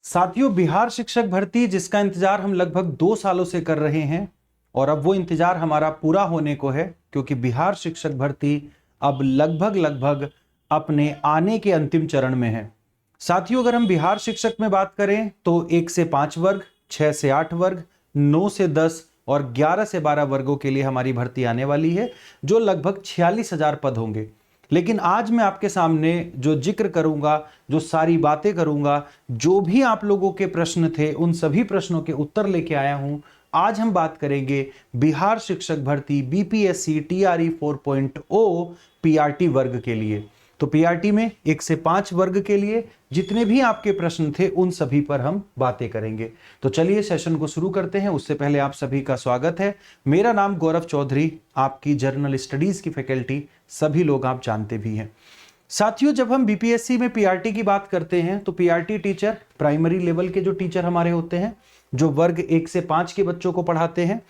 साथियों, बिहार शिक्षक भर्ती जिसका इंतजार हम लगभग 2 सालों से कर रहे हैं और अब वो इंतजार हमारा पूरा होने को है, क्योंकि बिहार शिक्षक भर्ती अब लगभग अपने आने के अंतिम चरण में है। साथियों, अगर हम बिहार शिक्षक में बात करें तो 1 से 5 वर्ग, 6 से 8 वर्ग, 9 से 10 और 11 से 12 वर्गों के लिए हमारी भर्ती आने वाली है, जो लगभग 46,000 पद होंगे। लेकिन आज मैं आपके सामने जो जिक्र करूंगा, जो सारी बातें करूंगा, जो भी आप लोगों के प्रश्न थे, उन सभी प्रश्नों के उत्तर लेके आया हूं। आज हम बात करेंगे बिहार शिक्षक भर्ती बीपीएससी टीआरई 4.0 पीआरटी वर्ग के लिए। तो पीआरटी में 1 से 5 वर्ग के लिए जितने भी आपके प्रश्न थे उन सभी पर हम बातें करेंगे। तो चलिए सेशन को शुरू करते हैं। उससे पहले आप सभी का स्वागत है। मेरा नाम गौरव चौधरी, आपकी जर्नल स्टडीज की फैकल्टी, सभी लोग आप जानते भी हैं। साथियों, जब हम बीपीएससी में पीआरटी की बात करते हैं तो पीआरटी टीचर प्राइमरी लेवल के जो टीचर हमारे होते हैं, जो वर्ग 1 से 5 के बच्चों को पढ़ाते हैं,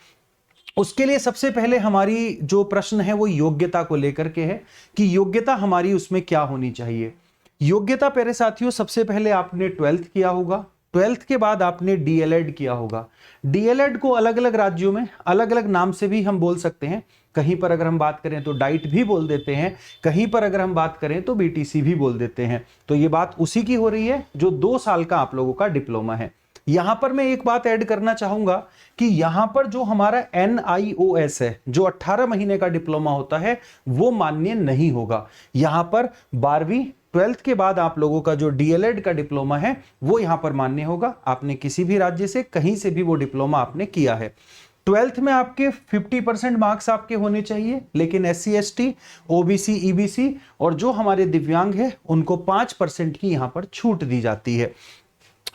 उसके लिए सबसे पहले हमारी जो प्रश्न है वो योग्यता को लेकर के है कि योग्यता हमारी उसमें क्या होनी चाहिए। योग्यता प्यारे साथियों, सबसे पहले आपने 12th किया होगा। 12th के बाद आपने डीएलएड किया होगा। डीएलएड को अलग अलग राज्यों में अलग अलग नाम से भी हम बोल सकते हैं। कहीं पर अगर हम बात करें तो डाइट भी बोल देते हैं, कहीं पर अगर हम बात करें तो बीटीसी भी बोल देते हैं। तो ये बात उसी की हो रही है जो 2 साल का आप लोगों का डिप्लोमा है। यहां पर मैं एक बात ऐड करना चाहूंगा कि यहां पर जो हमारा NIOS है, जो 18 महीने का डिप्लोमा होता है, वो मान्य नहीं होगा। यहां पर 12वीं 12th के बाद आप लोगों का जो डीएलएड का डिप्लोमा है वो यहां पर मान्य होगा। आपने किसी भी राज्य से कहीं से भी वो डिप्लोमा आपने किया है। 12th में आपके 50% मार्क्स आपके होने चाहिए, लेकिन SC ST OBC EBC और जो हमारे दिव्यांग है उनको 5% की यहां पर छूट दी जाती है।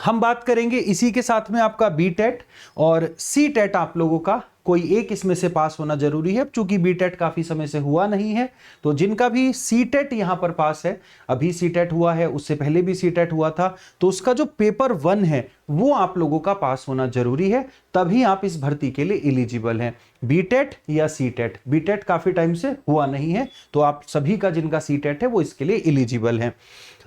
हम बात करेंगे इसी के साथ में आपका बीटेट और सीटेट, आप लोगों का कोई एक इसमें से पास होना जरूरी है। चूंकि बीटेट काफी समय से हुआ नहीं है, तो जिनका भी सीटेट यहां पर पास है, अभी सीटेट हुआ है, उससे पहले भी सीटेट हुआ था, तो उसका जो पेपर 1 है वो आप लोगों का पास होना जरूरी है, तभी आप इस भर्ती के लिए एलिजिबल हैं। बीटेट या सीटेट, बीटेट काफी टाइम से हुआ नहीं है, तो आप सभी का जिनका सीटेट है वो इसके लिए एलिजिबल हैं।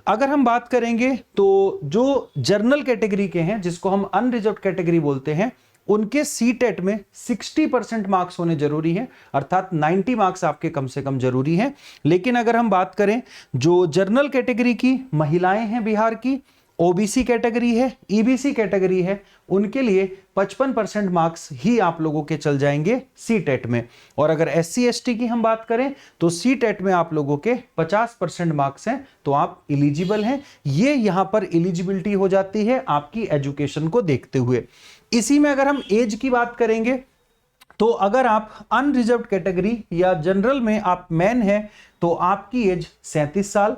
अगर हम बात करेंगे तो जो जर्नल कैटेगरी के हैं, जिसको हम अनरिजर्व्ड कैटेगरी बोलते हैं, उनके सीटेट में 60% मार्क्स होने जरूरी हैं, अर्थात 90 मार्क्स आपके कम से कम जरूरी हैं। लेकिन अगर हम बात करें जो जर्नल कैटेगरी की महिलाएं हैं बिहार की, ओबीसी कैटेगरी है, ईबीसी कैटेगरी है, उनके लिए 55% मार्क्स ही आप लोगों के चल जाएंगे सीटेट में। और अगर SC ST की हम बात करें तो सीटेट में आप लोगों के 50% मार्क्स हैं, तो आप एलिजिबल हैं। ये यहां पर एलिजिबिलिटी हो जाती है आपकी एजुकेशन को देखते हुए। इसी में अगर हम एज की बात करेंगे तो अगर आप अनरिजर्व्ड कैटेगरी या जनरल में आप मैन हैं तो आपकी एज 37 साल।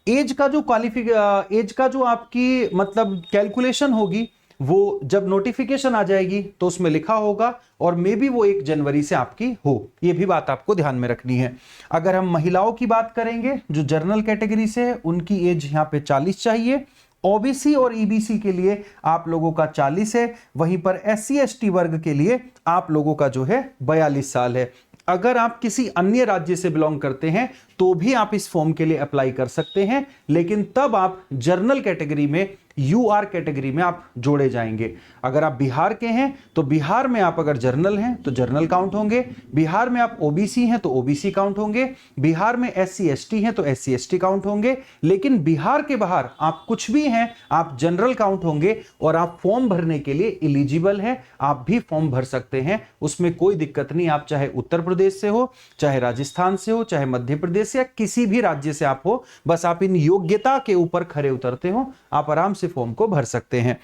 एज का जो आपकी मतलब कैलकुलेशन होगी वो जब नोटिफिकेशन आ जाएगी तो उसमें लिखा होगा, और मे बी वो 1 जनवरी से आपकी हो। ये भी बात आपको ध्यान में रखनी है। अगर हम महिलाओं की बात करेंगे जो जर्नल कैटेगरी से है, उनकी एज यहाँ पे 40 चाहिए। ओबीसी और ईबीसी के लिए आप लोगों का 40 है, वहीं पर SC ST वर्ग के लिए आप लोगों का जो है 42 साल है। अगर आप किसी अन्य राज्य से बिलोंग करते हैं तो भी आप इस फॉर्म के लिए अप्लाई कर सकते हैं, लेकिन तब आप जर्नल कैटेगरी में UR कैटेगरी में आप जोड़े जाएंगे। अगर आप बिहार के हैं तो बिहार में आप अगर जर्नल हैं तो जर्नल काउंट होंगे, बिहार में आप ओबीसी हैं तो ओबीसी काउंट होंगे, बिहार में SC ST हैं तो SC ST काउंट होंगे। लेकिन बिहार के बाहर आप कुछ भी हैं, आप जनरल काउंट होंगे और आप फॉर्म भरने के लिए एलिजिबल हैं। आप भी फॉर्म भर सकते हैं, उसमें कोई दिक्कत नहीं। आप चाहे उत्तर प्रदेश से हो, चाहे राजस्थान से हो, चाहे मध्य प्रदेश या किसी भी राज्य से आप हो, बस आप इन योग्यता के ऊपर खरे उतरते हो, आप आराम से फॉर्म को भर सकते हैं।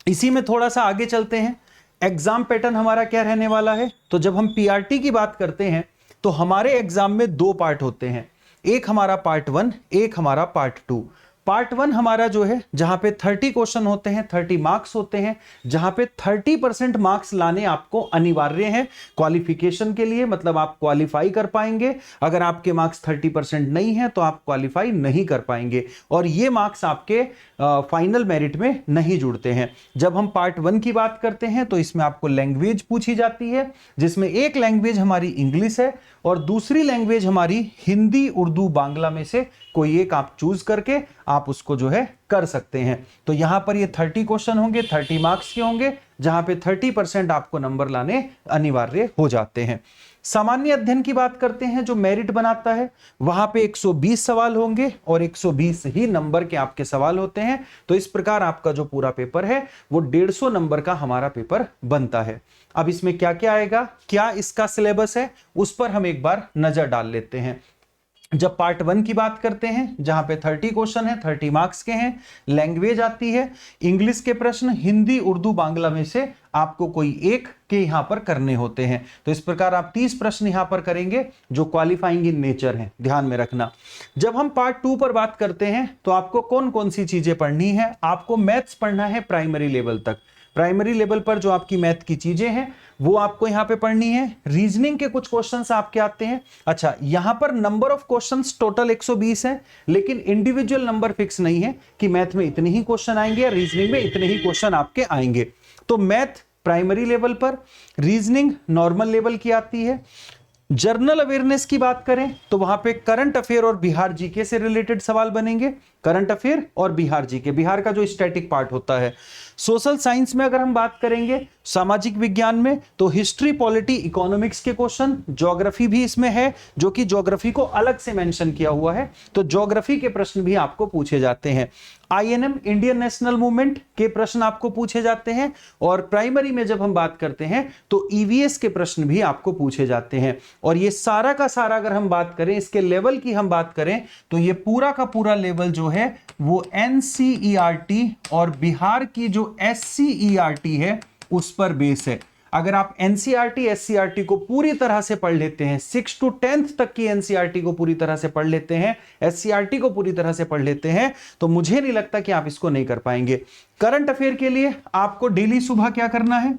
इसी में थोड़ा सा आगे चलते हैं। एग्जाम पैटर्न हमारा क्या रहने वाला है, तो जब हम पीआरटी की बात करते हैं तो हमारे एग्जाम में 2 पार्ट होते हैं, एक हमारा पार्ट 1, एक हमारा पार्ट 2। पार्ट 1 हमारा जो है जहां पे 30 क्वेश्चन होते हैं, 30 मार्क्स होते हैं, जहां पे 30% मार्क्स लाने आपको अनिवार्य हैं क्वालिफिकेशन के लिए, मतलब आप क्वालिफाई कर पाएंगे। अगर आपके मार्क्स 30% नहीं है तो आप क्वालिफाई नहीं कर पाएंगे, और ये मार्क्स आपके फाइनल मेरिट में नहीं जुड़ते हैं। जब हम पार्ट 1 की बात करते हैं तो इसमें आपको लैंग्वेज पूछी जाती है, जिसमें एक लैंग्वेज हमारी इंग्लिश है और दूसरी लैंग्वेज हमारी हिंदी, उर्दू, बांग्ला में से कोई एक आप चूज करके आप उसको जो है कर सकते हैं। तो यहां पर ये 30 क्वेश्चन होंगे, 30 मार्क्स के होंगे, जहां पे 30% आपको नंबर लाने अनिवार्य हो जाते हैं। सामान्य अध्ययन की बात करते हैं, जो मेरिट बनाता है, वहां पे 120 सवाल होंगे और 120 ही नंबर के आपके सवाल होते हैं। तो इस प्रकार आपका जो पूरा पेपर है वो 150 नंबर का हमारा पेपर बनता है। अब इसमें क्या क्या आएगा, क्या इसका सिलेबस है, उस पर हम एक बार नजर डाल लेते हैं। जब पार्ट 1 की बात करते हैं, जहां पे 30 क्वेश्चन है, 30 मार्क्स के हैं, लैंग्वेज आती है इंग्लिश के प्रश्न, हिंदी, उर्दू, बांग्ला में से आपको कोई एक के यहां पर करने होते हैं। तो इस प्रकार आप 30 प्रश्न यहां पर करेंगे जो क्वालिफाइंग इन नेचर हैं, ध्यान में रखना। जब हम पार्ट 2 पर बात करते हैं तो आपको कौन कौन सी चीजें पढ़नी है, आपको मैथ्स पढ़ना है प्राइमरी लेवल तक। प्राइमरी लेवल पर जो आपकी मैथ की चीजें हैं वो आपको यहां पे पढ़नी है। रीजनिंग के कुछ क्वेश्चंस आपके आते हैं। अच्छा, यहां पर नंबर ऑफ क्वेश्चंस टोटल 120 है, लेकिन इंडिविजुअल नंबर फिक्स नहीं है कि मैथ में इतने ही क्वेश्चन आएंगे या रीजनिंग में इतने ही क्वेश्चन आपके आएंगे। तो मैथ प्राइमरी लेवल पर, रीजनिंग नॉर्मल लेवल की आती है। जर्नल अवेयरनेस की बात करें तो वहां पे करंट अफेयर और बिहार जीके से रिलेटेड सवाल बनेंगे, करंट अफेयर और बिहार जीके, बिहार का जो स्टैटिक पार्ट होता है। सोशल साइंस में अगर हम बात करेंगे, सामाजिक विज्ञान में, तो हिस्ट्री, पॉलिटी, इकोनॉमिक्स के क्वेश्चन, ज्योग्राफी भी इसमें है, जो कि ज्योग्राफी को अलग से मेंशन किया हुआ है, तो ज्योग्राफी के प्रश्न भी आपको पूछे जाते हैं। आईएनएम, इंडियन नेशनल मूवमेंट के प्रश्न आपको पूछे जाते हैं। और प्राइमरी में जब हम बात करते हैं तो ईवीएस के प्रश्न भी आपको पूछे जाते हैं। और ये सारा का सारा अगर हम बात करें, इसके लेवल की हम बात करें, तो ये पूरा का पूरा लेवल जो है वो एनसीईआरटी और बिहार की जो एससीईआरटी है उस पर बेस है। अगर आप एनसीईआरटी, एससीईआरटी को पूरी तरह से पढ़ लेते हैं, 6 to 10th तक की एनसीईआरटी को पूरी तरह से पढ़ लेते हैं, एससीईआरटी को पूरी तरह से पढ़ लेते हैं, तो मुझे नहीं लगता कि आप इसको नहीं कर पाएंगे। करंट अफेयर के लिए आपको डेली सुबह क्या करना है,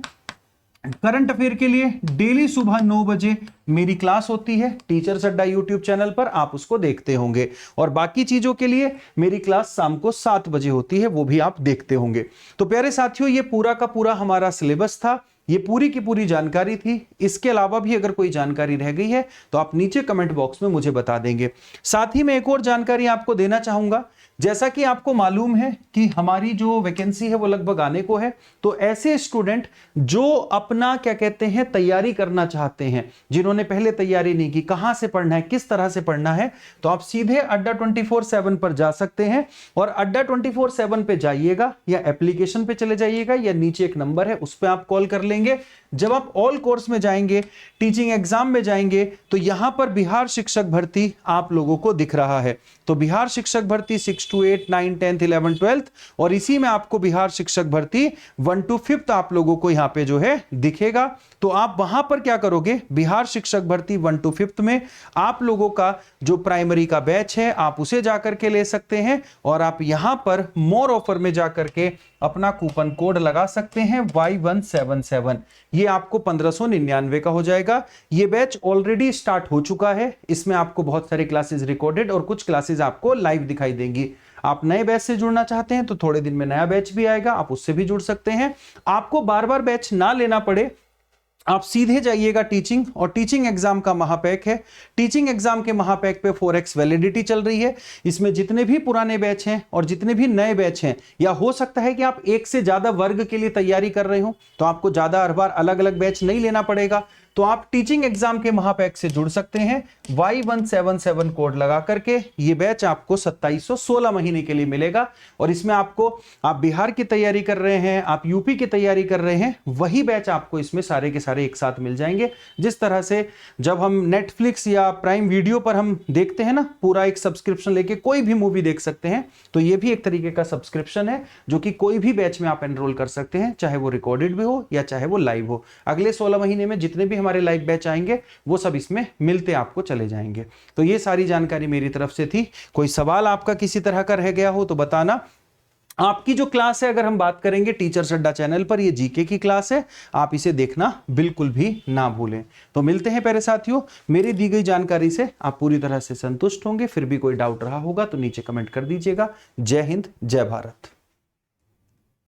करंट अफेयर के लिए डेली सुबह 9 बजे मेरी क्लास होती है टीचर्स अड्डा यूट्यूब चैनल पर, आप उसको देखते होंगे। और बाकी चीजों के लिए मेरी क्लास शाम को 7 बजे होती है, वो भी आप देखते होंगे। तो प्यारे साथियों, ये पूरा का पूरा हमारा सिलेबस था, ये पूरी की पूरी जानकारी थी। इसके अलावा भी अगर कोई जानकारी रह गई है तो आप नीचे कमेंट बॉक्स में मुझे बता देंगे। साथ ही मैं एक और जानकारी आपको देना चाहूंगा। जैसा कि आपको मालूम है कि हमारी जो वैकेंसी है वो लगभग आने को है, तो ऐसे स्टूडेंट जो अपना क्या कहते हैं तैयारी करना चाहते हैं, जिन्होंने पहले तैयारी नहीं की, कहां से पढ़ना है, किस तरह से पढ़ना है, तो आप सीधे अड्डा 24/7 पर जा सकते हैं। और अड्डा 24/7 पे जाइएगा या एप्लीकेशन पे चले जाइएगा या नीचे एक नंबर है उस पर आप कॉल कर लेंगे। जब आप ऑल कोर्स में जाएंगे, टीचिंग एग्जाम में जाएंगे, तो यहां पर बिहार शिक्षक भर्ती आप लोगों को दिख रहा है। तो बिहार शिक्षक भर्ती 6 to 8, 9, 10, 11, 12 और इसी में आपको बिहार शिक्षक भर्ती 1 to 5 आप लोगों को यहां पे जो है दिखेगा। तो आप वहां पर क्या करोगे, बिहार शिक्षक भर्ती 1 to 5 में आप लोगों का जो प्राइमरी का बैच है आप उसे जाकर के ले सकते हैं। और आप यहां पर मोर ऑफर में जाकर के अपना कूपन कोड लगा सकते हैं Y177, ये आपको 1599 का हो जाएगा। ये बैच ऑलरेडी स्टार्ट हो चुका है, इसमें आपको बहुत सारी क्लासेस रिकॉर्डेड और कुछ क्लासेस आपको लाइव दिखाई देंगी। आप नए बैच से जुड़ना चाहते हैं तो थोड़े दिन में नया बैच भी आएगा, आप उससे भी जुड़ सकते हैं। आपको बार बार बैच ना लेना पड़े, आप सीधे जाइएगा टीचिंग, और टीचिंग एग्जाम का महापैक है। टीचिंग एग्जाम के महापैक पे 4x वैलिडिटी चल रही है। इसमें जितने भी पुराने बैच हैं और जितने भी नए बैच हैं, या हो सकता है कि आप एक से ज्यादा वर्ग के लिए तैयारी कर रहे हो, तो आपको ज्यादा हर बार अलग अलग बैच नहीं लेना पड़ेगा। तो आप टीचिंग एग्जाम के महापैक से जुड़ सकते हैं Y177 कोड लगा करके। ये बैच आपको 2716 महीने के लिए मिलेगा। और इसमें आपको, आप बिहार की तैयारी कर रहे हैं, आप यूपी की तैयारी कर रहे हैं, वही बैच आपको इसमें सारे के सारे एक साथ मिल जाएंगे। जिस तरह से जब हम नेटफ्लिक्स या प्राइम वीडियो पर हम देखते हैं ना, पूरा एक सब्सक्रिप्शन लेके कोई भी मूवी देख सकते हैं, तो ये भी एक तरीके का सब्सक्रिप्शन है जो कि कोई भी बैच में आप एनरोल कर सकते हैं, चाहे वो रिकॉर्डेड भी हो या चाहे वो लाइव हो। अगले 16 महीने में जितने भी हमारे लाइव बैच आएंगे वो सब इसमें मिलते आपको चले जाएंगे। तो ये सारी जानकारी मेरी तरफ से थी। कोई सवाल आपका किसी तरह का रह गया हो तो बताना। आपकी जो क्लास है, अगर हम बात करेंगे टीचर्स अड्डा चैनल पर, ये जीके की क्लास है, आप इसे देखना बिल्कुल भी ना भूलें। तो मिलते हैं प्यारे साथियों, मेरी दी गई जानकारी से आप पूरी तरह से संतुष्ट होंगे। फिर भी कोई डाउट रहा होगा तो नीचे कमेंट कर दीजिएगा। जय हिंद, जय भारत।